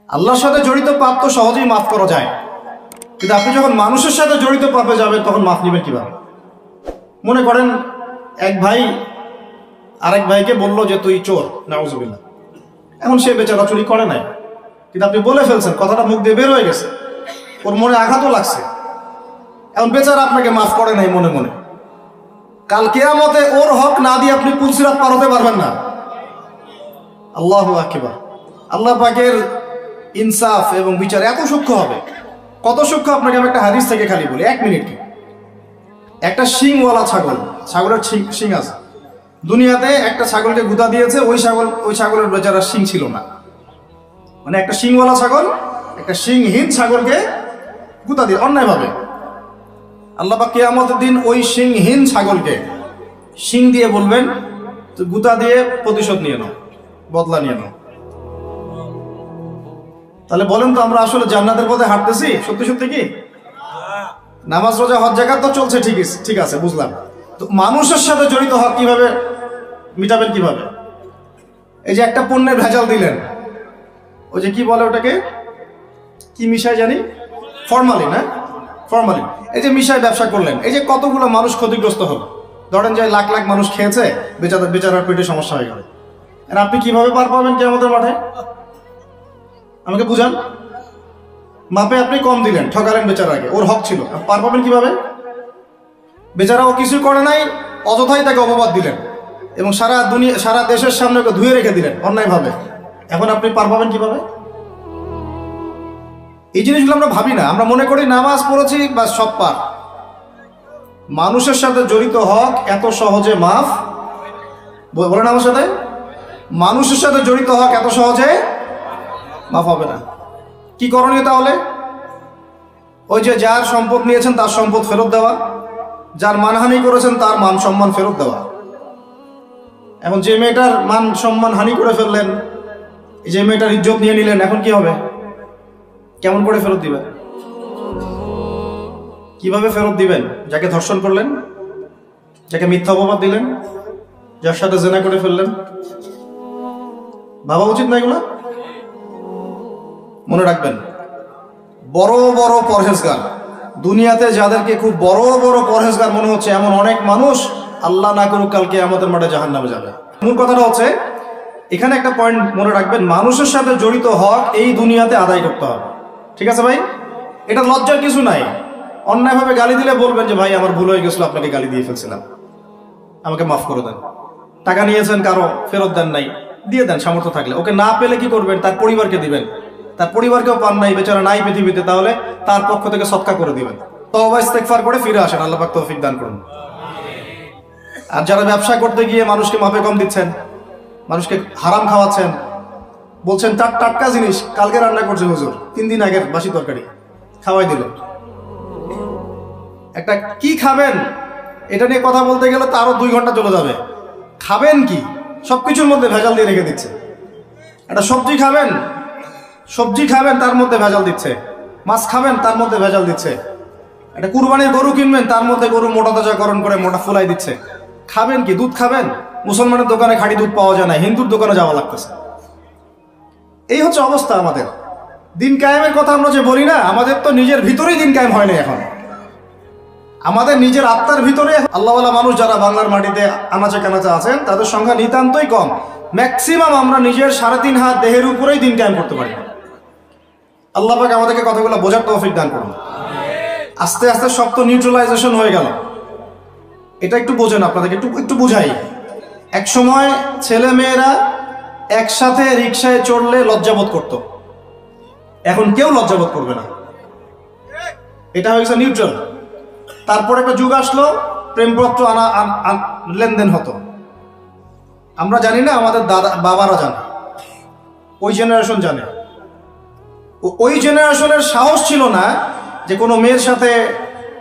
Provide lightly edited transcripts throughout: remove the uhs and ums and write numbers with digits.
আল্লাহর সাথে জড়িত পাপ তো সহজেই মাফ করা যায়, কিন্তু আপনি যখন মানুষের সাথে জড়িত পাপে যাবেন তখন মাফ নেবেন কিভাবে? মনে করেন এক ভাই আরেক ভাইকে বললো যে তুই চোর, নাউজুবিল্লাহ। এখন সে বেচারা চুরি করে নাই, কিন্তু আপনি বলে ফেলছেন, কথাটা মুখ দিয়ে বের হয়ে গেছে, ওর মনে আঘাতও লাগছে। এখন বেচারা আপনাকে মাফ করে নাই মনে মনে, কাল কিয়ামতে ওর হক না দিয়ে আপনি পুলসিরাত পার হতে পারবেন না। আল্লাহু আকবার। আল্লাহ পাকের ইনসাফ এবং বিচার এত সূক্ষ্ম হবে। কত সূক্ষ্ম আপনাকে আমি একটা হাদিস থেকে খালি বলি, 1 মিনিট। একটা শিংওয়ালা ছাগল, ছাগলের শিং আছে, দুনিয়াতে একটা ছাগলকে গুঁতা দিয়েছে, ওই ছাগলের বেচারা শিং ছিল না। মানে একটা শিংওয়ালা ছাগল একটা শিংহীন ছাগলকে গুঁতা দিয়ে অন্যায়ভাবে। আল্লাহ পাক কিয়ামতের দিন ওই শিংহীন ছাগলকে শিং দিয়ে বলবেন, তুই গুঁতা দিয়ে প্রতিশোধ নিয়ে নাও, বদলা নিয়ে নাও। তাহলে বলেন তো আমরা আসলে জান্নাতের পথে হাঁটতেছি সত্যি সত্যি কি? নামাজ রোজা হজ যাকাত তো চলছে, ঠিক আছে বুঝলাম, তো মানুষের সাথে জড়িত হক কিভাবে মিটাবেন কিভাবে? এই যে একটা পণ্যের ভেজাল দিলেন, ওই যে কি বলে ওটাকে, কি মিশাই জানি, ফরমালিন, হ্যাঁ ফরমালিন। এই যে মিশাই ব্যবসা করলেন, এই যে কতগুলো মানুষ ক্ষতিগ্রস্ত হলো। ধরেন যে লাখ লাখ মানুষ খেয়েছে, বেচারার পেটে সমস্যা হয়ে গেল। আর আপনি কিভাবে পার পাবেন কিয়ামতের মাঠে? আমাকে বুঝান। মাপে আপনি কম দিলেন, ঠকালেন বেচারাকে, ওর হক ছিল, পার পাবেন কিভাবে? বেচারা ও কিছু করে নাই, অযথাই তাকে অপবাদ দিলেন এবং সারা দেশের সামনে ওকে ধুয়ে রেখে দিলেন অন্যায়ভাবে। এখন আপনি পার পাবেন কিভাবে? এই জিনিসগুলো আমরা ভাবি না, আমরা মনে করি নামাজ পড়েছি বা সব পার। মানুষের সাথে জড়িত হক এত সহজে মাফ, বলেন আমার সাথে, মানুষের সাথে জড়িত হক এত সহজে মাফ হবে না। কি করণীয় তাহলে? ওই যে যার সম্পদ নিয়েছেন তার সম্পদ ফেরত দেওয়া, যার মানহানি করেছেন তার মান সম্মান ফেরত দেওয়া। এখন যে মেয়েটার মান সম্মান হানি করে ফেললেন, যে মেয়েটার ইজ্জত নিয়ে নিলেন, এখন কি হবে? কেমন করে ফেরত দিবেন? কিভাবে ফেরত দিবেন? যাকে ধর্ষণ করলেন, যাকে মিথ্যা অপবাদ দিলেন, যার সাথে জেনা করে ফেললেন, ভাবা উচিত না এগুলো? মনে রাখবেন, বড় বড় পরহেজগার, দুনিয়াতে যাদেরকে খুব বড় বড় পরহেজগার মনে হচ্ছে, এমন অনেক মানুষ আল্লাহ না করুক কালকে আমাদের মাঠে জাহান্নামে যাবে। মূল কথাটা হচ্ছে, এখানে একটা পয়েন্ট মনে রাখবেন, মানুষের সাথে জড়িত হক এই দুনিয়াতে আদায় করতে হবে। ঠিক আছে ভাই? এটা লজ্জার কিছু নাই। অন্যায়ভাবে গালি দিলে বলবেন যে ভাই আমার ভুল হয়ে গেছিল, আপনাকে গালি দিয়ে ফেলছিলাম, আমাকে মাফ করে দেন। টাকা নিয়েছেন কারো, ফেরত দেন নাই, দিয়ে দেন সামর্থ্য থাকলে। ওকে না পেলে কি করবেন? তার পরিবারকে দিবেন। তার পরিবারকেও পান নাই, বেচারা নাই পৃথিবীতে, তাহলে তার পক্ষ থেকে সদকা করে দিবেন। তওবা ইস্তেগফার করে ফিরে আসেন, আল্লাহ পাক তৌফিক দান করুন। আর যারা ব্যবসা করতে গিয়ে মানুষকে মাপে কম দিচ্ছেন, মানুষকে হারাম খাওয়াচ্ছেন, বলছেন টাটকা জিনিস কালকে রান্না করছে হুজুর, 3 দিন আগের বাসি তরকারি খাওয়াই দিল। একটা কি খাবেন এটা নিয়ে কথা বলতে গেলে তো আরো 2 ঘন্টা চলে যাবে। খাবেন কি? সবকিছুর মধ্যে ভেজাল দিয়ে রেখে দিচ্ছে। একটা সবজি খাবেন তার মধ্যে ভেজাল দিচ্ছে, মাছ খাবেন তার মধ্যে ভেজাল দিচ্ছে, একটা কুরবানির গরু কিনবেন তার মধ্যে গরু মোটা তাজাকরণ করে মোটা ফুলাই দিচ্ছে। খাবেন কি? দুধ খাবেন? মুসলমানের দোকানে খাঁটি দুধ পাওয়া যায় না, হিন্দুর দোকানে যাওয়া লাগতেছে। এই হচ্ছে অবস্থা আমাদের। দিন কায়েমের কথা আমরা যে বলি না, আমাদের তো নিজের ভিতরেই দিন কায়েম হয় না। এখন আমাদের নিজের আত্মার ভিতরে আল্লাহওয়ালা মানুষ যারা বাংলার মাটিতে আনাচে কানাচে আছেন তাদের সংখ্যা নিতান্তই কম। ম্যাক্সিমাম আমরা নিজের 3.5 হাত দেহের উপরেই দিন কায়েম করতে পারি। আল্লাহ পাক আমাদেরকে কথাগুলো বোঝার তৌফিক দান করুন। আস্তে আস্তে সব তো নিউট্রালাইজেশন হয়ে গেল। এটা একটু বোঝেন, আপনাদেরকে একটু বুঝাই। এক সময় ছেলে মেয়েরা একসাথে রিকশায় চড়লে লজ্জাবোধ করত, এখন কেউ লজ্জাবোধ করবে না। এটা হয়েছে নিউট্রাল। তারপর একটা যুগ আসলো, প্রেমপত্র লেনদেন হতো। আমরা জানি না, আমাদের দাদা বাবারা জানে, ওই জেনারেশন জানে। ওই জেনারেশনের সাহস ছিল না যে কোনো মেয়ের সাথে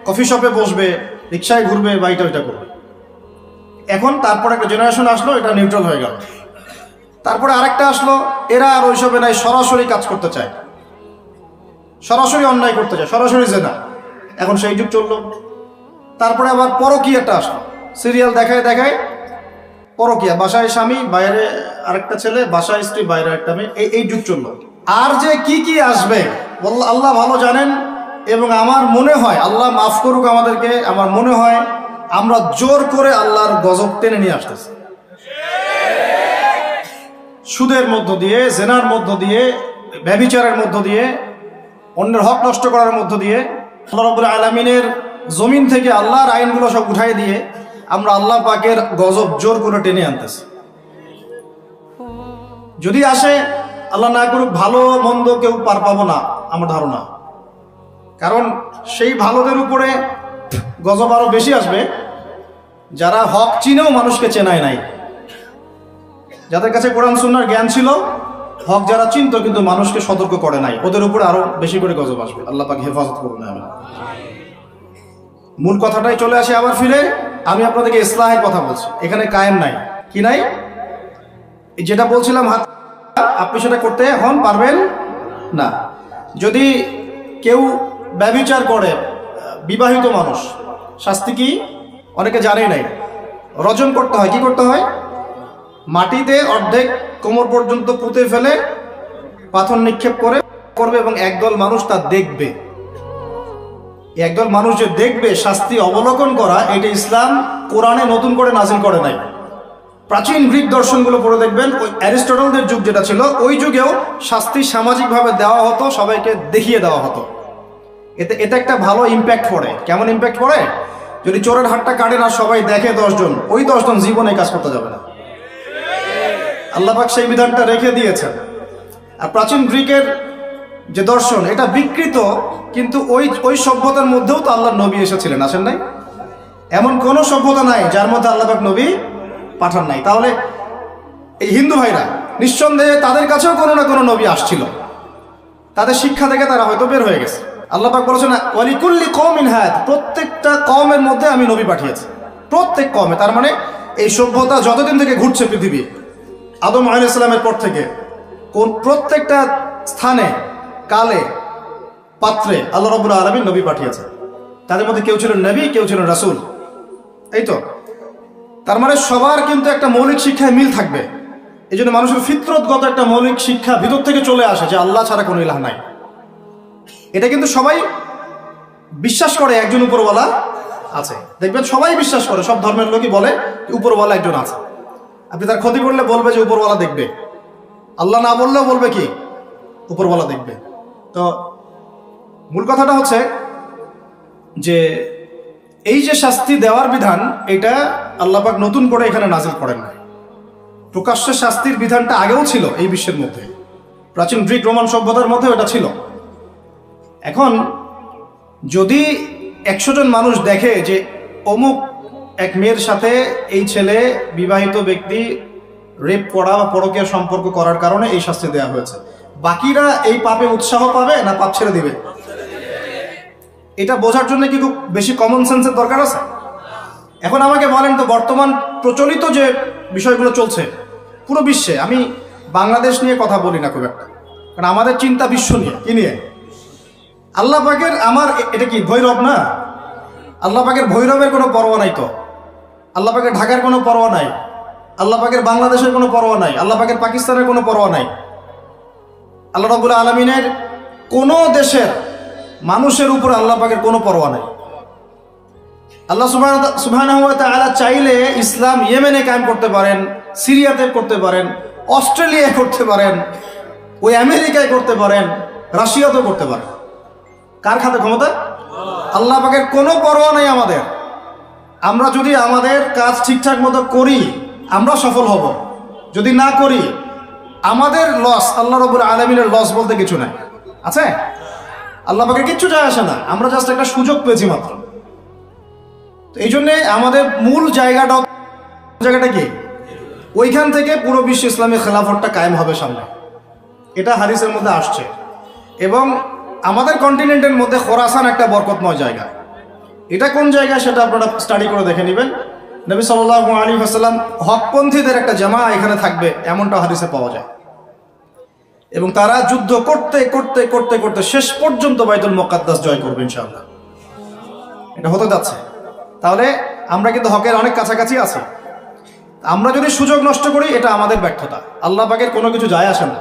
কফি শপে বসবে, রিক্সায় ঘুরবে বা এটা করবে। এখন তারপর একটা জেনারেশন আসলো, এটা নিউট্রাল হয়ে গেল। তারপরে আরেকটা আসলো, এরা আর ওইসবে নাই, সরাসরি কাজ করতে চায়, সরাসরি অন্যায় করতে চায়, সরাসরি জেনা। এখন সেই যুগ চললো। তারপরে আবার পরকীয়াটা আসলো, সিরিয়াল দেখায় পরকীয়া, বাসায় স্বামী বাইরে আরেকটা ছেলে, বাসায় স্ত্রী বাইরে একটা মেয়ে, এই যুগ চললো। আর যে কি কি আসবে আল্লাহ ভালো জানেন। এবং আমার মনে হয়, আল্লাহ মাফ করুক আমাদেরকে, আমার মনে হয় আমরা জোর করে আল্লাহর গজব টেনে নিয়ে আসতেছি। সুদের মধ্য দিয়ে, জেনার মধ্য দিয়ে, ব্যভিচারের মধ্য দিয়ে, অন্যের হক নষ্ট করার মধ্য দিয়ে, আল্লাহ রাব্বুল আলামিনের জমিন থেকে আল্লাহর আইনগুলো সব উঠাই দিয়ে আমরা আল্লাহ পাকের গজব জোর করে টেনে আনতেছি। যদি আসে, আল্লাহ না করুক, ভালো মন্দ কেউ পার পাবো না আমার ধারণা। কারণ সেই ভালোদের উপরে গজব আরো বেশি আসবে যারা হক চিনেও মানুষকে চেনায় নাই, যাদের কাছে কোরআন সুন্নাহর জ্ঞান ছিল, হক যারা চিনতো কিন্তু মানুষকে সতর্ক করে নাই, ওদের উপরে আরো বেশি করে গজব আসবে। আল্লাহ পাক হেফাজত করুন। মূল কথাটাই চলে আসে আবার ফিরে। আমি আপনাদেরকে ইসলাহের কথা বলছি, এখানে কায়েম নাই। কি নাই? যেটা বলছিলাম, হাত আপনি সেটা করতে এখন পারবেন না। যদি কেউ ব্যভিচার করে, বিবাহিত মানুষ, শাস্তি কি অনেকে জানেই নাই। রজম করতে হয়। কি করতে হয়? মাটিতে অর্ধেক কোমর পর্যন্ত পুঁতে ফেলে পাথর নিক্ষেপ করবে এবং একদল মানুষ তা দেখবে। একদল মানুষ যে দেখবে, শাস্তি অবলোকন করা, এটা ইসলাম কোরআনে নতুন করে নাজিল করে নাই। প্রাচীন গ্রিক দর্শনগুলো পড়ে দেখবেন, ওই অ্যারিস্টটলদের যুগ যেটা ছিল, ওই যুগেও শাস্তি সামাজিকভাবে দেওয়া হতো, সবাইকে দেখিয়ে দেওয়া হতো। এতে একটা ভালো ইম্প্যাক্ট পড়ে। কেমন ইম্প্যাক্ট পড়ে? যদি চোরের হাতটা কাটে না সবাই দেখে 10 জন, ওই 10 জন জীবনে কাজ করতে যাবে না। আল্লাহ পাক সেই বিধানটা রেখে দিয়েছেন। আর প্রাচীন গ্রিকের যে দর্শন, এটা বিকৃত, কিন্তু ওই সভ্যতার মধ্যেও তো আল্লাহর নবী এসেছিলেন, আসেন নাই? এমন কোন সভ্যতা নাই যার মধ্যে আল্লাহ পাক নবী পাঠান নাই। তাহলে এই হিন্দু ভাইরা নিঃসন্দেহে তাদের কাছেও কোনো না কোনো নবী আসছিল, তাদের শিক্ষা থেকে তারা হয়তো বের হয়ে গেছে। আল্লাহ পাক বলেছেন ওয়ালিকুল্লি কওমিন হাদ, প্রত্যেকটা কওমের মধ্যে আমি নবী পাঠিয়েছি। প্রত্যেক কওমে, তার মানে এই সভ্যতা যতদিন থেকে ঘুরছে পৃথিবী, আদম আলাইহিস সালামের পর থেকে, প্রত্যেকটা স্থানে, কালে, পাত্রে আল্লাহ রাব্বুল আলামিন নবী পাঠিয়েছে। তাদের মধ্যে কেউ ছিলেন নবী, কেউ ছিলেন রাসূল। এই তো, তার মানে সবার কিন্তু একটা মৌলিক শিক্ষায় মিল থাকবে। এই জন্য মানুষের ফিতরতগত একটা মৌলিক শিক্ষা ভিতর থেকে চলে আসে যে আল্লাহ ছাড়া কোনো ইলাহ নাই। এটা কিন্তু সবাই বিশ্বাস করে একজন উপরওয়ালা আছে। দেখবেন সবাই বিশ্বাস করে, সব ধর্মের লোকই বলে উপরওয়ালা একজন আছে। আপনি তার ক্ষতি করলে বলবে যে উপরওয়ালা দেখবে, আল্লাহ না বললেও বলবে কি উপরওয়ালা দেখবে। তো মূল কথাটা হচ্ছে যে এই যে শাস্তি দেওয়ার বিধান, এটা আল্লাহ পাক নতুন করে এখানে নাজিল করেন না। প্রকাশ্য শাস্তির বিধানটা আগেও ছিল এই বিশ্বের মধ্যে, প্রাচীন গ্রিক রোমান সভ্যতার মধ্যে এটা ছিল। এখন যদি 100 জন মানুষ দেখে যে অমুক এক মেয়ের সাথে এই ছেলে, বিবাহিত ব্যক্তি, রেপ করা বা পরকীয়া সম্পর্ক করার কারণে এই শাস্তি দেওয়া হয়েছে, বাকিরা এই পাপে উৎসাহ পাবে না পাপ ছেড়ে দিবে? এটা বোঝার জন্য কি খুব বেশি কমন সেন্সের দরকার আছে? এখন আমাকে বলেন তো, বর্তমান প্রচলিত যে বিষয়গুলো চলছে পুরো বিশ্বে, আমি বাংলাদেশ নিয়ে কথা বলি না খুব একটা, কারণ আমাদের চিন্তা বিশ্ব নিয়ে। কি নিয়ে? আল্লাহ পাকের, আমার এটা কি ভৈরব না? আল্লাহ পাকের ভৈরবের কোনো পরোয়া নাই তো, আল্লাহ পাকের ঢাকার কোনো পরোয়া নাই, আল্লাহ পাকের বাংলাদেশের কোনো পরোয়া নাই, আল্লাহ পাকের পাকিস্তানের কোনো পরোয়া নাই। আল্লাহ রাব্বুল আলামিনের কোনো দেশের মানুষের উপর আল্লাহ পাকের কোনো পরোয়া নাই। আল্লাহ সুবহানাহু ওয়া তাআলা চাইলে ইসলাম ইয়েমেনে কায়েম করতে পারেন, সিরিয়াতে করতে পারেন, অস্ট্রেলিয়ায় করতে পারেন, ওই আমেরিকায় করতে পারেন, রাশিয়াতেও করতে পারেন। কার খাতে ক্ষমতা? আল্লাহ পাকের কোনো পরোয়া নাই আমাদের। আমরা যদি আমাদের কাজ ঠিকঠাক মতো করি, আমরা সফল হব। যদি না করি, আমাদের লস, আল্লাহ রাব্বুল আলামিনের লস বলতে কিছু নাই। আছে? আল্লাহ পাকের কিচ্ছু যায় আসে না, আমরা জাস্ট একটা সুযোগ পেয়েছি মাত্র। তো এই জন্যে আমাদের মূল জায়গাটা কি? ওইখান থেকে পুরো বিশ্ব ইসলামী খেলাফতটা কায়েম হবে সামনে, এটা হাদিসের মধ্যে আসছে। এবং আমাদের কন্টিনেন্টের মধ্যে খোরাসান একটা বরকতময় জায়গা। এটা কোন জায়গা সেটা আপনারা স্টাডি করে দেখে নেবেন। নবী সাল্লাল্লাহু আলাইহি ওয়াসাল্লাম হকপন্থীদের একটা জামা এখানে থাকবে, এমনটা হাদিসে পাওয়া যায়। এবং তারা যুদ্ধ করতে করতে করতে করতে শেষ পর্যন্ত বাইতুল মুকাদ্দাস জয় করবে ইনশাআল্লাহ। এটা হতে যাচ্ছে। তাহলে আমরা কিন্তু হকের অনেক কাছাকাছি আছি। আমরা যদি সুযোগ নষ্ট করি, এটা আমাদের ব্যর্থতা। আল্লাহ পাকের কোনো কিছু যায় আসে না।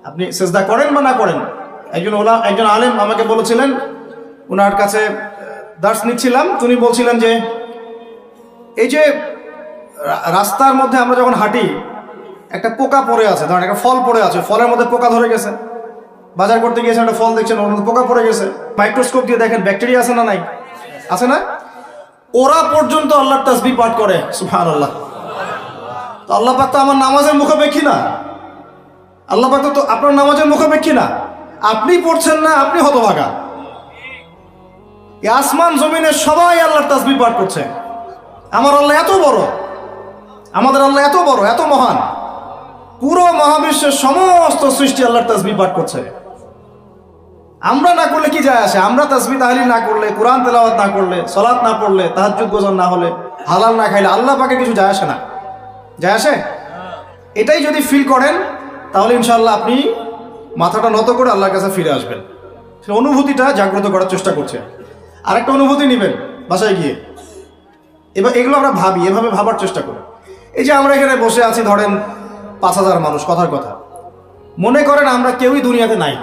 আপনি সেজদা করেন বা না করেন। একজন আলেম আমাকে বলেছিলেন, ওনার কাছে দার্স নিচ্ছিলাম, উনি বলছিলেন যে এই যে রাস্তার মধ্যে আমরা যখন হাঁটি, একটা পোকা পড়ে আছে, ধরেন একটা ফল পড়ে আছে, ফলের মধ্যে পোকা ধরে গেছে, বাজার করতে গিয়েছেন একটা ফল দেখছেন ওর মধ্যে পোকা পড়ে গেছে, মাইক্রোস্কোপ দিয়ে দেখেন ব্যাকটেরিয়া আছে না নাই, আছে না? ওরা পর্যন্ত আল্লাহর তাসবিহ পাঠ করে, সুবহানাল্লাহ। তো আল্লাহ পাক তো আমার নামাজের মুখাপেক্ষী না, আল্লাহ পাক তো আপনার নামাজের মুখাপেক্ষী না। আপনি পড়ছেন না, আপনি হতভাগা। আসমান জমিনে সবাই আল্লাহর তাসবিহ পাঠ করছে। আমার আল্লাহ এত বড়, আমাদের আল্লাহ এত বড়, এত মহান, পুরো মহাবিশ্বের সমস্ত সৃষ্টি আল্লাহর তাসবিহ পাঠ করছে। আমরা না করলে কি যায় আসে? আমরা তাসবিহ তাহলিল না করলে, কোরআন তেলাওয়াত না করলে, সালাত না পড়লে, তাহাজ্জুদ গোজার না হলে, হালাল না খাইলে আল্লাহ পাকে কিছু যায় আসে না? যায় আসে? এটাই যদি ফিল করেন তাহলে ইনশাআল্লাহ আপনি মাথাটা নত করে আল্লাহর কাছে ফিরে আসবেন। সেই অনুভূতিটা জাগ্রত করার চেষ্টা করছে। আরেকটা অনুভূতি নেবেন বাসায় গিয়ে। এবার এগুলো আমরা ভাবি, এভাবে ভাবার চেষ্টা করি। এই যে আমরা এখানে বসে আছি, ধরেন 5,000 মানুষ, কথার কথা, মনে করেন আমরা কেউই দুনিয়াতে নাই।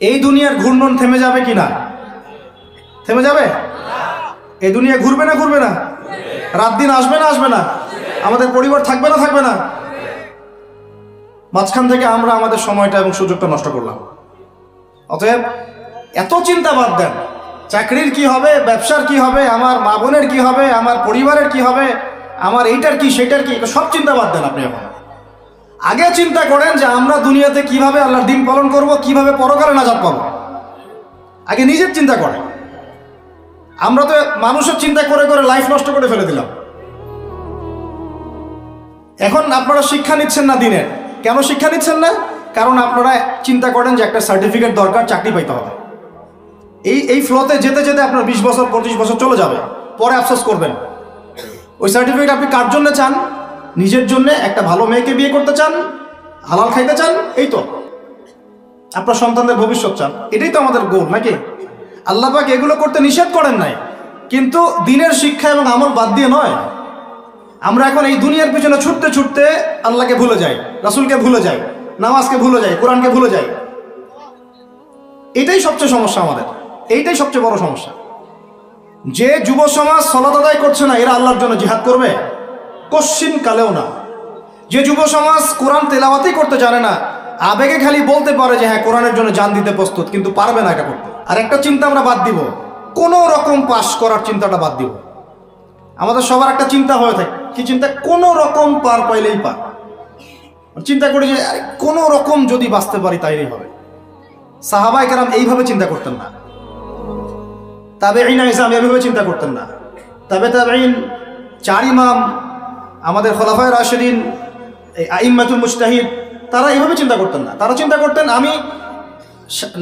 এই দুনিয়ার ঘূর্ণন থেমে যাবে কি না? থেমে যাবে? এই দুনিয়া ঘুরবে না ঘুরবে না? রাত দিন আসবে না আসবে না? আমাদের পরিবার থাকবে না থাকবে না? মাঝখান থেকে আমরা আমাদের সময়টা এবং সুযোগটা নষ্ট করলাম। অতএব এত চিন্তা বাদ দেন, চাকরির কি হবে, ব্যবসার কি হবে, আমার মা বোনের কি হবে, আমার পরিবারের কি হবে, আমার এইটার কি সেটার কি, সব চিন্তা বাদ দেন। আপনি এখন আগে চিন্তা করেন যে আমরা দুনিয়াতে কিভাবে আল্লাহর দিন পালন করব, কিভাবে পরকালে নাজাত পাবো। আগে নিজের চিন্তা করেন। আমরা তো মানুষের চিন্তা করে করে লাইফ নষ্ট করে ফেলে দিলাম। এখন আপনারা শিক্ষা নিচ্ছেন না দিনের। কেন শিক্ষা নিচ্ছেন না? কারণ আপনারা চিন্তা করেন যে একটা সার্টিফিকেট দরকার, চাকরি পাইতে হবে। এই ফ্লোতে যেতে যেতে আপনার 20 বছর 25 বছর চলে যাবে, পরে আফসোস করবেন। ওই সার্টিফিকেট আপনি কার জন্য চান? নিজের জন্য, একটা ভালো মেয়েকে বিয়ে করতে চান, হালাল খাইতে চান, এই তো আপনার সন্তানদের ভবিষ্যৎ চান। এটাই তো আমাদের গোল, নাকি? আল্লাহ পাক এগুলো করতে নিষেধ করেন নাই, কিন্তু দিনের শিক্ষা এবং আমল বাদ দিয়ে নয়। আমরা এখন এই দুনিয়ার পিছনে ছুটতে ছুটতে আল্লাহকে ভুলে যাই, রাসূলকে ভুলে যাই, নামাজকে ভুলে যাই, কোরআনকে ভুলে যাই। এটাই সবচেয়ে সমস্যা আমাদের, এইটাই সবচেয়ে বড় সমস্যা। যে যুব সমাজ সালাত আদায় করছে না, এরা আল্লাহর জন্য জিহাদ করবে? কশ্চিন কালেও না। যে যুব সমাজ কোরআন তেলাওয়াতই করতে জানে না, আবেগে খালি বলতে পারে যে হ্যাঁ কোরআনের জন্য জান দিতে প্রস্তুত, কিন্তু পারবে না এটা করতে। আর একটা চিন্তা আমরা বাদ দিব, কোনো রকম পাস করার চিন্তাটা বাদ দিব। আমাদের সবার একটা চিন্তা হয়ে থাকে, কি চিন্তা? কোনো রকম পার পাইলেই পার। চিন্তা করি যে কোনো রকম যদি বাঁচতে পারি তাইলেই হবে। সাহাবায়ে কেরাম এইভাবে চিন্তা করতেন না, তাবেঈন ইসলাম এইভাবে চিন্তা করতেন না, তাবেঈন, 4 ইমাম, আমাদের খোলাফায়ে রাশিদিন, এই আইম্মাতুল মুজতাহিদ, তারা এইভাবে চিন্তা করতেন না। তারা চিন্তা করতেন আমি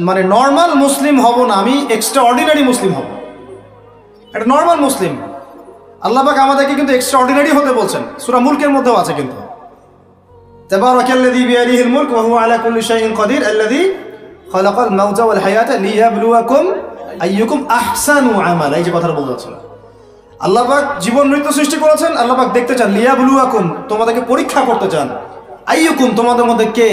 মানে নর্মাল মুসলিম হব না, আমি এক্সট্রা অর্ডিনারি মুসলিম হব। একটা নর্মাল মুসলিম। আল্লাহ পাক আমাদেরকে কিন্তু এক্সট্রা অর্ডিনারি হতে বলছেন, সূরা মুলকের মধ্যেও আছে কিন্তু, তাবারাকাল্লাযী বিয়াদিহিল মুলক ওয়া হুয়া আলা কুল্লি শাইইন কাদির আল্লাযী খালাকাল মাউতা ওয়াল হায়াতা লিয়াবলুয়াকুম আইয়ুকুম আহসানু আমালা। এই যে কথাটা বলতে হচ্ছে, আল্লাহ পাক জীবন মৃত্যু সৃষ্টি করেছেন, আল্লাহ পাক দেখতে চান, লিয়াবলুয়াকুম, তোমাদেরকে পরীক্ষা করতে চান, আইয়ুকুম, তোমাদের মধ্যে কে,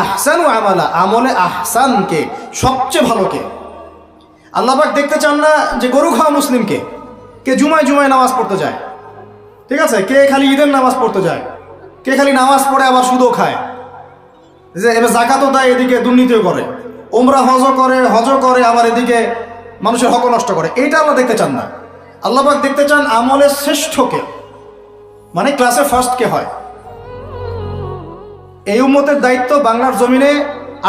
আহসানু আমালা, আমলে আহসান কে, সবচেয়ে ভালো কে। আল্লাহ পাক দেখতে চান না যে গরু খাওয়া মুসলিমকে, কে জুমায় জুমায় নামাজ পড়তে যায়, ঠিক আছে, কে খালি ঈদের নামাজ পড়তে যায়, কে খালি নামাজ পড়ে আবার সুদও খায়, যে এবার যাকাতও দেয়, এদিকে দুর্নীতিও করে, ওমরা হজ করে আবার এদিকে মানুষের হক নষ্ট করে। এইটা আল্লাহ দেখতে চান না। আল্লাহ পাক দেখতে চান আমলের শ্রেষ্ঠকে, মানে ক্লাসে ফার্স্ট কে হয়। এই উম্মতের দায়িত্ব বাংলার জমিনে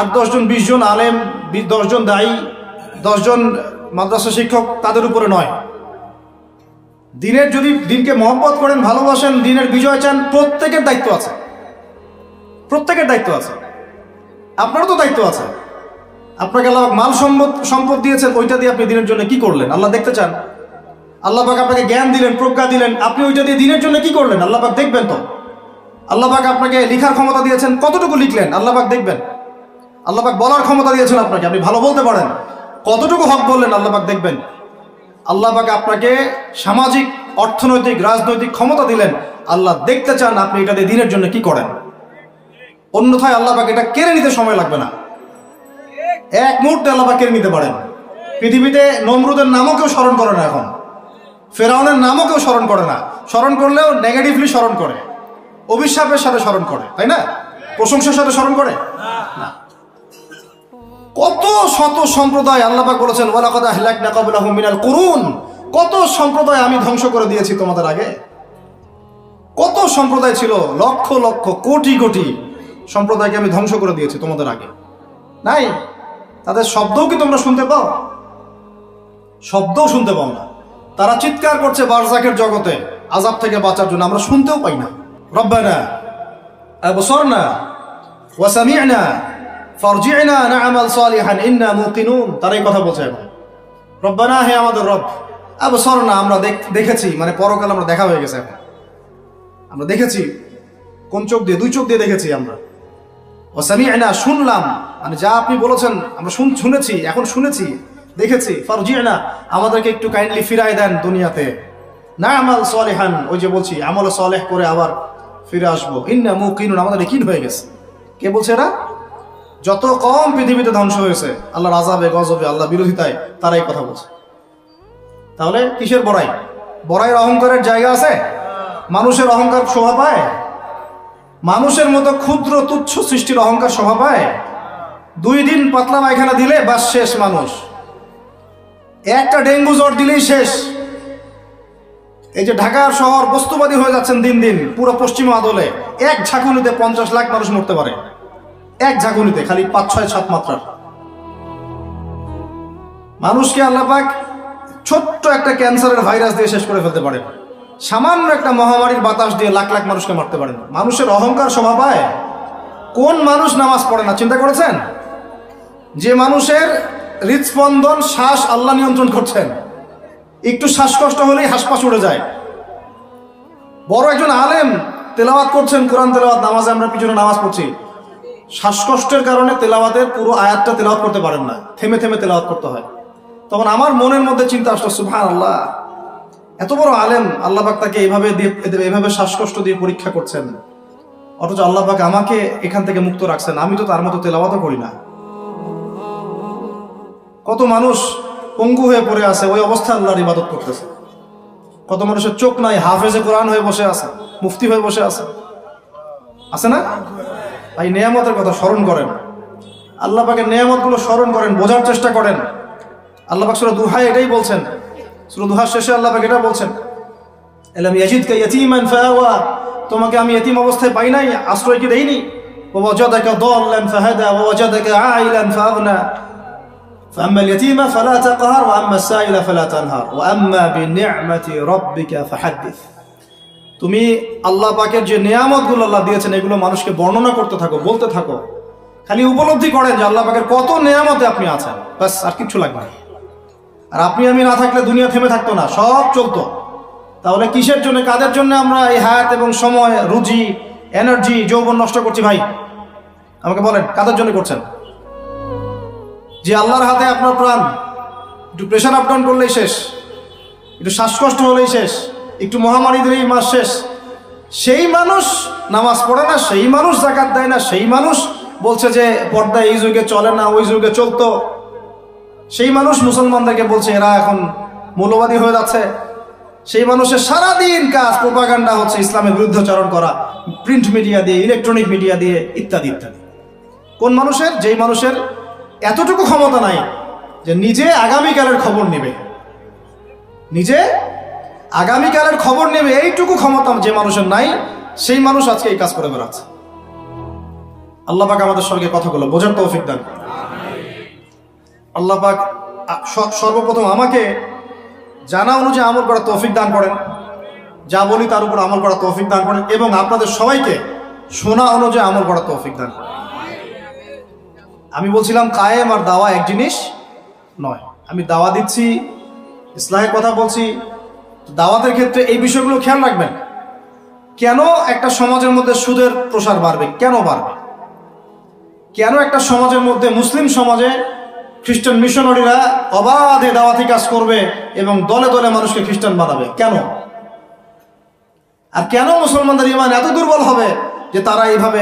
8-10 জন 20 জন আলেম, 10 জন দায়ী, 10 জন মাদ্রাসা শিক্ষক, তাদের উপরে নয়। দিনের, যদি দিনকে মহব্বত করেন, ভালোবাসেন, দিনের বিজয় চান, প্রত্যেকের দায়িত্ব আছে, প্রত্যেকের দায়িত্ব আছে। আপনারও তো দায়িত্ব আছে। আপনাকে আল্লাহ মাল সম্পদ দিয়েছেন, ওইটা দিয়ে আপনি দিনের জন্য কি করলেন আল্লাহ দেখতে চান। আল্লাহ পাক আপনাকে জ্ঞান দিলেন, প্রজ্ঞা দিলেন, আপনি ওইটা দিয়ে দিনের জন্য কি করলেন আল্লাহ পাক দেখবেন তো। আল্লাহ পাক আপনাকে লেখার ক্ষমতা দিয়েছেন, কতটুকু লিখলেন আল্লাহ পাক দেখবেন। আল্লাহ পাক বলার ক্ষমতা দিয়েছেন আপনাকে, আপনি ভালো বলতে পারেন, কতটুকু হক বললেন আল্লাহ পাক দেখবেন। আল্লাহ পাক আপনাকে সামাজিক, অর্থনৈতিক, রাজনৈতিক ক্ষমতা দিলেন, আল্লাহ দেখতে চান আপনি এটা দিয়ে দিনের জন্য কি করেন। অন্যথায় আল্লাহ পাক এটা কেড়ে নিতে সময় লাগবে না, এক মুহূর্তে আল্লাহ পাক কেড়ে নিতে পারেন। পৃথিবীতে নমরুদের নামও কেউ স্মরণ করে না, এখন ফেরাউনের নামও কেউ স্মরণ করে না, স্মরণ করলেও নেগেটিভলি স্মরণ করে, অভিশাপের সাথে স্মরণ করে, তাই না? প্রশংসার সাথে স্মরণ করে না। কত শত সম্প্রদায় আল্লাহ পাক বলেছেন ওয়ালাকাদ আহলাকনা ক্বাবলাহুম মিনাল কুরুন, কত সম্প্রদায় আমি ধ্বংস করে দিয়েছি তোমাদের আগে। কত সম্প্রদায় ছিল, লক্ষ লক্ষ কোটি কোটি সম্প্রদায়কে আমি ধ্বংস করে দিয়েছি তোমাদের আগে। নাই, তাদের শব্দও কি তোমরা শুনতে পাও? শব্দও শুনতে পাও না। তারা চিৎকার করছে বারজাকের জগতে আযাব থেকে বাঁচার জন্য, আমরা শুনতেও পাই না। রব্বানা আবসারনা ওয়া সামি'না ফারজি'না না'মাল সালিহান ইন্না মুকিনুন, তারাই কথা বলছে এখন। রব্বানা, হে আমাদের রব, আবসারনা, আমরা দেখেছি, মানে পরকাল আমরা দেখা হয়ে গেছে, এখন আমরা দেখেছি। কোন চোখ দিয়ে? দুই চোখ দিয়ে দেখেছি আমরা। ওয়া সামি'না, শুনলাম, মানে যা আপনি বলেছেন আমরা শুনেছি, এখন শুনেছি, দেখেছি। ফারজি'না, আমাদেরকে একটু কাইন্ডলি ফিরায় দেন দুনিয়াতে। না'মাল সালিহান, ওই যে বলছি আমল সালেহ করে আবার ফিরে আসবো। ইন্না মুকিনুন, আমাদের ইয়াকিন হয়ে গেছে। কে বলছে এরা? যত কম পৃথিবীতে ধ্বংস হয়েছে আল্লাহর আযাবে গজবে আল্লাহ বিরোধিতায়, তারাই কথা বলছে। তাহলে কিসের বড়াই? বড়াইয়ের অহংকারের জায়গা আছে? মানুষের অহংকার শোভা পায়? মানুষের মতো ক্ষুদ্র তুচ্ছ সৃষ্টির অহংকার শোভা পায়? 2 দিন পাতলা পায়খানা দিলে বাস শেষ মানুষ, একটা ডেঙ্গু জ্বর দিলেই শেষ। এই যে ঢাকার শহর বস্তুবাদী হয়ে যাচ্ছেন দিন দিন, পুরো পশ্চিম আদলে এক ঝাঁকুনিতে 50 লাখ মানুষ মরতে পারে, এক ঝাঁকুনিতে, খালি 5-6-7 মাত্রার মানুষকে আল্লাহ পাক ছোট্ট একটা ক্যান্সারের ভাইরাস দিয়ে শেষ করে ফেলতে পারে, সামান্য একটা মহামারীর বাতাস দিয়ে লাখ লাখ মানুষকে মারতে পারেন। মানুষের অহংকার শোভা পায়? কোন মানুষ নামাজ পড়ে না চিন্তা করেছেন? যে মানুষের হৃদস্পন্দন, শ্বাস আল্লাহ নিয়ন্ত্রণ করছেন, একটু শ্বাসকষ্ট হলেই হাসপাস উড়ে যায়। বড় একজন আলেম তেলাওয়াত করছেন, কোরআন তেলাওয়াত, নামাজে আমরা পিছনে নামাজ পড়ছি, শ্বাসকষ্টের কারণে তেলাওয়াতের পুরো আয়াতটা তেলাওয়াত করতে পারেন না, থেমে থেমে তেলাওয়াত করতে হয়। তখন আমার মনের মধ্যে চিন্তা আসলো, সুবহানাল্লাহ, এত বড় আলেম, আল্লাহ পাক তাকে এইভাবে শ্বাসকষ্ট দিয়ে পরীক্ষা করছেন, অথচ আল্লাহ পাক আমাকে এখান থেকে মুক্ত রাখছেন, আমি তো তার মতো তেলাওয়াতও করি না। কত মানুষ পঙ্গু হয়ে পড়ে আছে, ওই অবস্থায় আল্লাহর ইবাদত করতেছে। কত মানুষের চোখ নাই, হাফেজে কোরআন হয়ে বসে আছে, মুফতি হয়ে বসে আছে, আছে না? তাই নেয়ামতের কথা স্মরণ করেন, আল্লাহ পাকের নেয়ামতগুলো স্মরণ করেন, বোঝার চেষ্টা করেন। আল্লাহ পাক সূরা দুহায় এটাই বলছেন, সূরা দুহার শেষে আল্লাহ পাক এটা বলছেন, আলাম ইয়াজিদকা ইয়াতীমান ফাআওয়া, তোমাকে আমি ইতিম অবস্থায় পাই নাই, আশ্রয় কি দেইনি? ওয়া ওয়াজাদাকা দাল্লান ফাহাদা ওয়া ওয়াজাদাকা আইলান ফাআগনা فأما اليتيم فلا تقهر وأما السائل فلا تنهر وأما بنعمة ربك فحدث। তুমি আল্লাহ পাকের যে নিয়ামতগুলো আল্লাহ দিয়েছেন এগুলো মানুষকে বর্ণনা করতে থাকো, বলতে থাকো, খালি উপলব্ধি করেন যে আল্লাহ পাকের কত নিয়ামতে আপনি আছেন, বাস, আর কিচ্ছু লাগবে না। আর আপনি আমি না থাকলে দুনিয়া থেমে থাকতো না, সব চলতো। তাহলে কিসের জন্য, কাদের জন্য আমরা এই হায়াত এবং সময়, রুজি, এনার্জি, যৌবন নষ্ট করছি? ভাই আমাকে বলেন, কাদের জন্য করছেন? যে আল্লাহর হাতে আপনার প্রাণ, একটু প্রেশার আপ ডাউন করলেই শেষ, একটু শ্বাসকষ্ট হলেই শেষ, একটু মহামারী দিলেই মাস শেষ। সেই মানুষ নামাজ পড়ে না, সেই মানুষ যাকাত দেয় না, সেই মানুষ বলছে যে পর্দা এই যুগে চলে না, ওই যুগে চলতো। সেই মানুষ মুসলমানদেরকে বলছে এরা এখন মৌলবাদী হয়ে যাচ্ছে। সেই মানুষের সারাদিন কাজ প্রোপাগান্ডা হচ্ছে, ইসলামের বিরুদ্ধাচরণ করা, প্রিন্ট মিডিয়া দিয়ে, ইলেকট্রনিক মিডিয়া দিয়ে, ইত্যাদি ইত্যাদি। কোন মানুষের? যেই মানুষের এতটুকু ক্ষমতা নাই যে নিজে আগামীকালের খবর নেবে, নিজে আগামীকালের খবর নেবে, এইটুকু ক্ষমতা যে মানুষের নাই, সেই মানুষ আজকে এই কাজ করে বেড়াচ্ছে। আল্লাহ পাক আমাদের সঙ্গে কথাগুলো বোঝার তৌফিক দান করেন। আল্লাহ পাক সর্বপ্রথম আমাকে জানা অনুযায়ী আমল করার তৌফিক দান করেন, যা বলি তার উপর আমল করার তৌফিক দান করেন, এবং আপনাদের সবাইকে শোনা অনুযায়ী আমল করার তৌফিক দান করেন। আমি বলছিলাম কায়েম আর দাওয়া এক জিনিস নয়। আমি দাওয়া দিচ্ছি, ইসলাহের কথা বলছি, দাওয়াতের ক্ষেত্রে এই বিষয়গুলো খেয়াল রাখবেন। কেন একটা সমাজের মধ্যে সুদের প্রসার বাড়বে? কেন বাড়বে? কেন একটা সমাজের মধ্যে, মুসলিম সমাজে খ্রিস্টান মিশনারিরা অবাধে দাওয়াতি কাজ করবে এবং দলে দলে মানুষকে খ্রিস্টান বানাবে? কেন? আর কেন মুসলমানদের ঈমান এত দুর্বল হবে যে তারা এইভাবে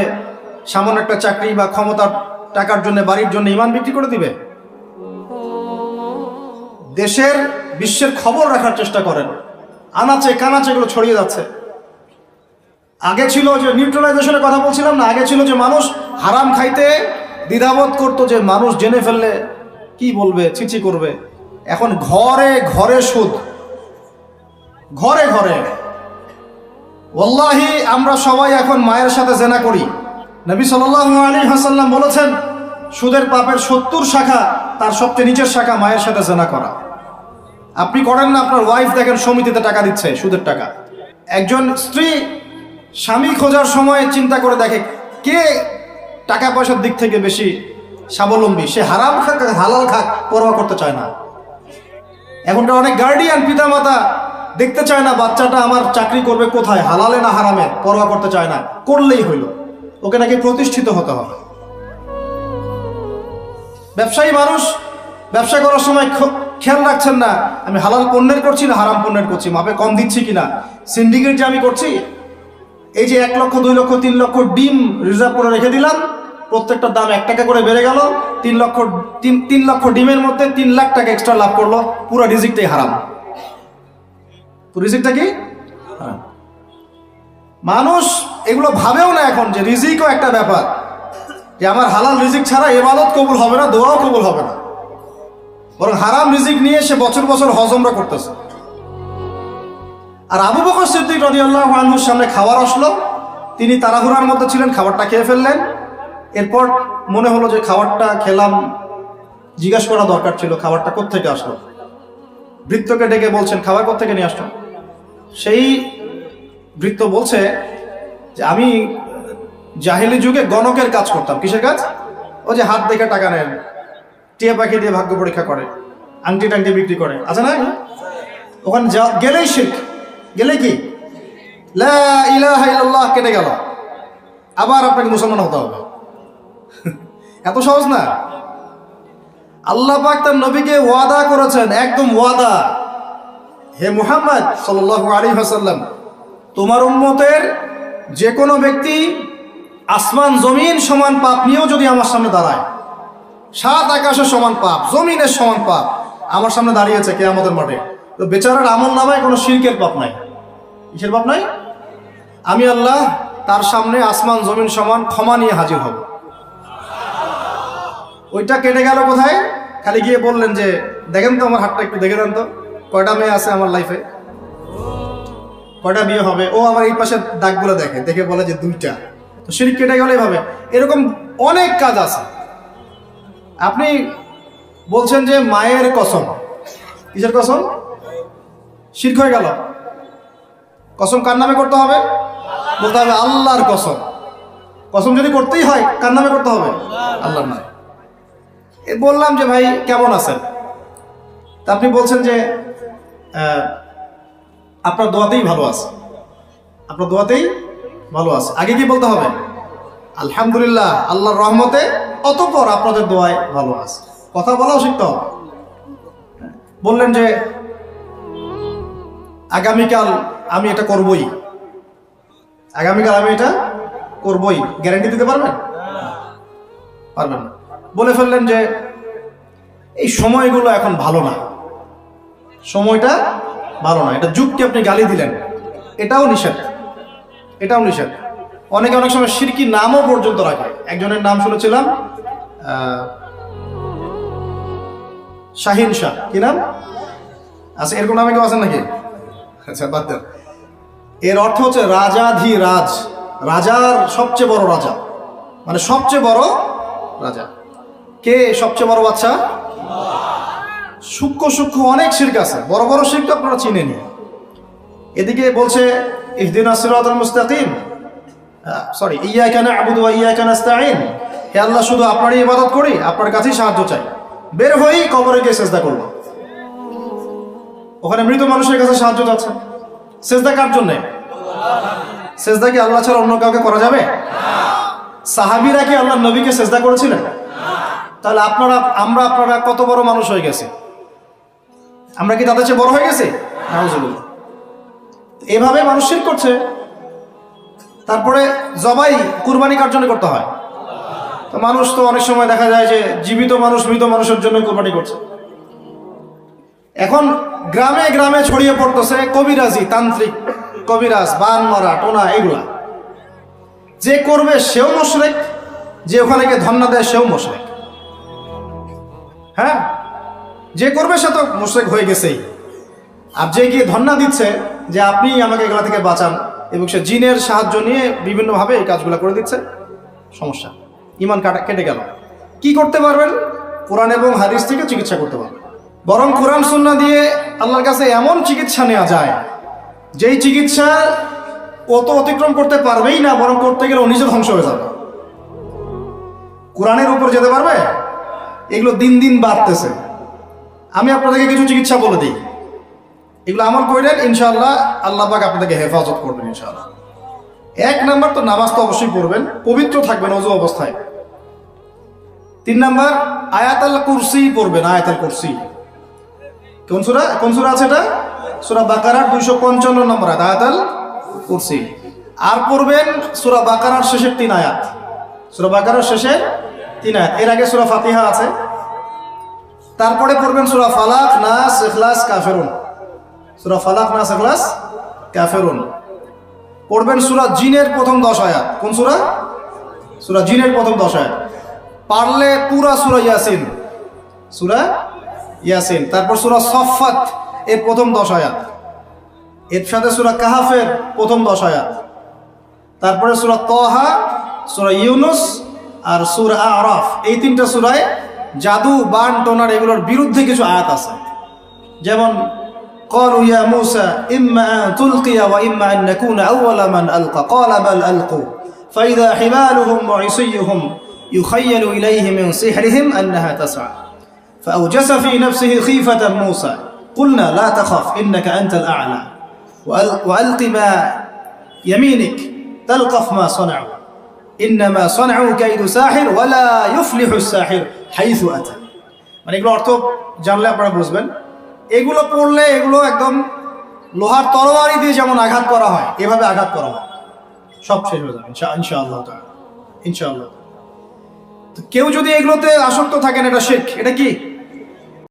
সামান্য একটা চাকরি বা ক্ষমতার টাকার জন্য, বাড়ির জন্য ইমান বিক্রি করে দিবে? দেশের বিশ্বের খবর রাখার চেষ্টা করেন। আনাচে কানাচে এগুলো ছড়িয়ে যাচ্ছে। আগে ছিল যে নিউট্রালাইজেশনের কথা বলছিলাম না, আগে ছিল যে মানুষ হারাম খাইতে দ্বিধাবোধ করতো, যে মানুষ জেনে ফেললে কি বলবে, ছিচি করবে। এখন ঘরে ঘরে সুদ, ঘরে ঘরে। ওয়াল্লাহি আমরা সবাই এখন মায়ের সাথে জেনা করি। নবী সাল্লাল্লাহু আলাইহি ওয়াসাল্লাম বলেছেন, সুদের পাপের 70 শাখা, তার সবচেয়ে নিচের শাখা মায়ের সাথে জেনা করা। আপনি করেন না? আপনার ওয়াইফ দেখেন সমিতিতে টাকা দিচ্ছে, সুদের টাকা। একজন স্ত্রী স্বামী খোঁজার সময় চিন্তা করে দেখে কে টাকা পয়সার দিক থেকে বেশি স্বাবলম্বী। সে হারাম খাক হালাল খাক পরোয়া করতে চায় না। এখনকার অনেক গার্ডিয়ান পিতামাতা দেখতে চায় না বাচ্চাটা আমার চাকরি করবে কোথায়, হালালে না হারামে, পরোয়া করতে চায় না। করলেই হইল, ওকে নাকি প্রতিষ্ঠিত হতে হবে। ব্যবসায়ী মানুষ ব্যবসা করার সময় খেয়াল রাখছেন না আমি হালাল পণ্যের করছি না হারাম পণ্যের করছি, মাপে কম দিচ্ছি কিনা। সিন্ডিকেট যে আমি করছি, এই যে 1 লক্ষ 2 লক্ষ 3 লক্ষ ডিম রিজার্ভ করে রেখে দিলাম, প্রত্যেকটা দাম 1 টাকা করে বেড়ে গেল, 3 লক্ষ ডিমের মধ্যে 3 লাখ টাকা এক্সট্রা লাভ করলো, পুরো রিজিকটাই হারাম। রিজিকটা কি হারাম। মানুষ এগুলো ভাবেও না এখন যে রিজিকও একটা ব্যাপার, যে আমার হালাল রিজিক ছাড়া ইবাদত কবুল হবে না, দোয়াও কবুল হবে না। বরং হারাম রিজিক নিয়ে সে বছর বছর হজ উমরা করতেছে। আর আবু বকর সিদ্দিক রাদিয়াল্লাহু আনহুর সামনে খাবার আসলো, তিনি তাড়াহুড়ার মধ্যে ছিলেন, খাবারটা খেয়ে ফেললেন। এরপর মনে হলো যে খাবারটা খেলাম, জিজ্ঞাসা করা দরকার ছিল খাবারটা কোত্থেকে আসলো। ভৃত্যকে ডেকে বলছেন খাবার কোত্থেকে নিয়ে আসলো। সেই ভৃত্য বলছে যে আমি জাহেলি যুগে গণকের কাজ করতাম। কিসের কাজ? ও যে হাত দেখে টাকা নেন, টিয়া পাখি দিয়ে ভাগ্য পরীক্ষা করে, আংটি টাংটি বিক্রি করে, আছে না? ওখানে গেলেই শিরক, গেলে কি লা ইলাহা ইল্লাল্লাহ কেটে গেল, আবার আপনাকে মুসলমান হতে হবে। এত সহজ না। আল্লাহ পাক তার নবীকে ওয়াদা করেছেন, একদম ওয়াদা, হে মুহাম্মদ সাল্লাল্লাহু আলাইহি ওয়াসাল্লাম, তোমার উম্মতের যে কোনো ব্যক্তি আসমান জমিন সমান পাপ নিয়েও যদি আমার সামনে দাঁড়ায়, 7 আকাশের সমান পাপ, জমিনের সমান পাপ আমার সামনে দাঁড়িয়েছে কিয়ামতের মাঠে, তো বেচারার আমল নামায় কোনো শিরকের পাপ নাই। কিসের পাপ নাই? আমি আল্লাহ তার সামনে আসমান জমিন সমান ক্ষমা নিয়ে হাজির হব। ওইটা কেটে গেল কোথায়? খালি গিয়ে বললেন যে দেখেন তো আমার হাতটা একটু দেখে দেন তো, কয়টা মেয়ে আছে আমার লাইফে, কয়টা বিয়ে হবে। ও আবার এই পাশে দাগগুলো দেখে, দেখে বলে যে 2টা। তো শিরক কেটে গেল এভাবে। এরকম অনেক কাজ আছে। আপনি বলছেন যে মায়ের কসম, কিসের কসম? শিরক হয়ে গেল। কসম কার নামে করতে হবে? বলতে হবে আল্লাহর কসম। কসম যদি করতেই হয় কার নামে করতে হবে? আল্লাহর নামে। বললাম যে ভাই কেমন আছেন, তা আপনি বলছেন যে আপনার দোয়াতেই ভালো আছে, আপনার দোয়াতেই ভালো আছে। আগে কি বলতে হবে? আলহামদুলিল্লাহ, আল্লাহর রহমতে, অতঃপর আপনাদের দোয়ায় ভালো আছে। কথা বলাও শিখতে হবে। বললেন যে আগামীকাল আমি এটা করবই, আগামীকাল আমি এটা করবই, গ্যারান্টি দিতে পারবেন? পারবেন না। বলে ফেললেন যে এই সময়গুলো এখন ভালো না, সময়টা ভালো না, এটা যুগকে আপনি গালি দিলেন, এটাও নিষেধ, এটাও নিষেধ। অনেকে অনেক সময় শিরকি নামও পর্যন্ত রাখে। একজনের নাম শুনেছিলাম শাহিন শাহ, কি নাম আচ্ছা, এরকম নামে কেউ আছেন নাকি? আচ্ছা বাদ দেন। এর অর্থ হচ্ছে রাজাধিরাজ, রাজার সবচেয়ে বড় রাজা, মানে সবচেয়ে বড় রাজা। কে সবচেয়ে বড় বাচ্চা? সূক্ষ্ম সূক্ষ্ম অনেক শিরক আছে, বড় বড় শিরক আপনারা চিনেনি। এদিকে বলছে ইহদিনাস সিরাতাল মুস্তাকিম, সরি ইয়াকা না'বুদু ওয়া ইয়াকা নাস্তাঈন, হে আল্লাহ শুধু আপনারই ইবাদত করি, আপনার কাছেই সাহায্য চাই। বের হই কবরে গিয়ে সিজদা করব, ওখানে মৃত মানুষের কাছে সাহায্য চাচ্ছে। সিজদা কার জন্য? সিজদা কি আল্লাহ ছাড়া অন্য কাউকে করা যাবে? সাহাবীরা কি আল্লাহর নবীকে সিজদা করেছিলেন? তাহলে আপনারা কত বড় মানুষ হয়ে গেছে? আমরা কি তাদের চেয়ে বড় হয়ে গেছি? নাউজুবিল্লাহ। এভাবে মানুষ শিরক করছে। তারপরে জবাই কুরবানি কার জন্য করতে হয়? তো মানুষ তো অনেক সময় দেখা যায় যে জীবিত মানুষ মৃত মানুষের জন্য কোরবানি করছে। এখন গ্রামে গ্রামে ছড়িয়ে পড়তেছে কবিরাজি, তান্ত্রিক, কবিরাজ, বান মারা, টোনা, এগুলা। যে করবে সেও মুশরিক, যে ওখানে গিয়ে ধন্না দেয় সেও মুশরিক। হ্যাঁ, যে করবে সে তো মুশরিক হয়ে গেছেই। আর যে গিয়ে ধন্না দিচ্ছে যে আপনি আমাকে এগুলা থেকে বাঁচান, এবং সে জিনের সাহায্য নিয়ে বিভিন্নভাবে এই কাজগুলো করে দিচ্ছে, সমস্যা, ইমান কেটে গেল। কি করতে পারবেন? কোরআন এবং হাদিস থেকে চিকিৎসা করতে পারবেন। বরং কোরআন সুন্নাহ দিয়ে আল্লাহর কাছে এমন চিকিৎসা নেওয়া যায়, যেই চিকিৎসা ও তো অতিক্রম করতে পারবেই না, বরং করতে গেলে ও নিজে ধ্বংস হয়ে যাবে। কোরআনের উপর যেতে পারবে? এগুলো দিন দিন বাড়তেছে। আমি আপনাদেরকে কিছু চিকিৎসা বলে দিই, এগুলো আমল করলেন ইনশাআল্লাহ আল্লাহ পাক আপনাদেরকে হেফাজত করবেন ইনশাআল্লাহ। 1 নাম্বার তো নামাজ তো অবশ্যই পড়বেন, পবিত্র থাকবেন ওযু অবস্থায়। 3 নাম্বার আয়াতুল কুরসি পড়বেন, আয়াতুল কুরসি। কোন সূরা আছে এটা? সূরা বাকারার 255 নম্বর আয়াত, আয়াতুল কুরসি। আর পড়বেন সূরা বাকারার শেষের 3 আয়াত, সূরা বাকারার শেষের 3 আয়াত। এর আগে সূরা ফাতিহা আছে, তারপরে পড়বেন সূরা ফালাক, নাস, ইখলাস, কাফিরুন। সূরা ফালাক, নাস, ইখলাস, কাফিরুন। পড়বেন সূরা জিনের প্রথম 10 আয়াত। কোন সূরা? সূরা জিনের প্রথম 10 আয়াত। পারলে পুরা সূরা ইয়াসিন, সূরা ইয়াসিন। তারপর সূরা সফফাত এর প্রথম 10 আয়াত, এর সাথে সূরা কাহাফের প্রথম 10 আয়াত। তারপরে সূরা তাহা, সূরা ইউনুস আর সূরা আরাফ। এই 3টা সূরায় জাদু, বান, টোনার এগুলোর বিরুদ্ধে কিছু আয়াত আছে। যেমন قالوا يا موسى إما أن تلقي وإما أن نكون أول من ألقى قال بل ألقوا فإذا حبالهم وعصيهم يخيل إليه من سحرهم أنها تسعى فأوجس في نفسه خيفة موسى قلنا لا تخف إنك أنت الأعلى وألق ما يمينك تلقف ما صنعوا إنما صنعوا كيد ساحر ولا يفلح الساحر حيث أتى। মানে এগুলো অর্থ জানলে আপনারা বুঝবেন। এগুলো পড়লে এগুলো একদম লোহার তরবারি দিয়ে যেমন আঘাত করা হয়, এভাবে আঘাত করা হয়, সব শেষ হয়ে যাবে ইনশাআল্লাহ তাআলা, ইনশাআল্লাহ। কেউ যদি এগুলোতে আসক্ত থাকেন, এটা শিরক। এটা কি?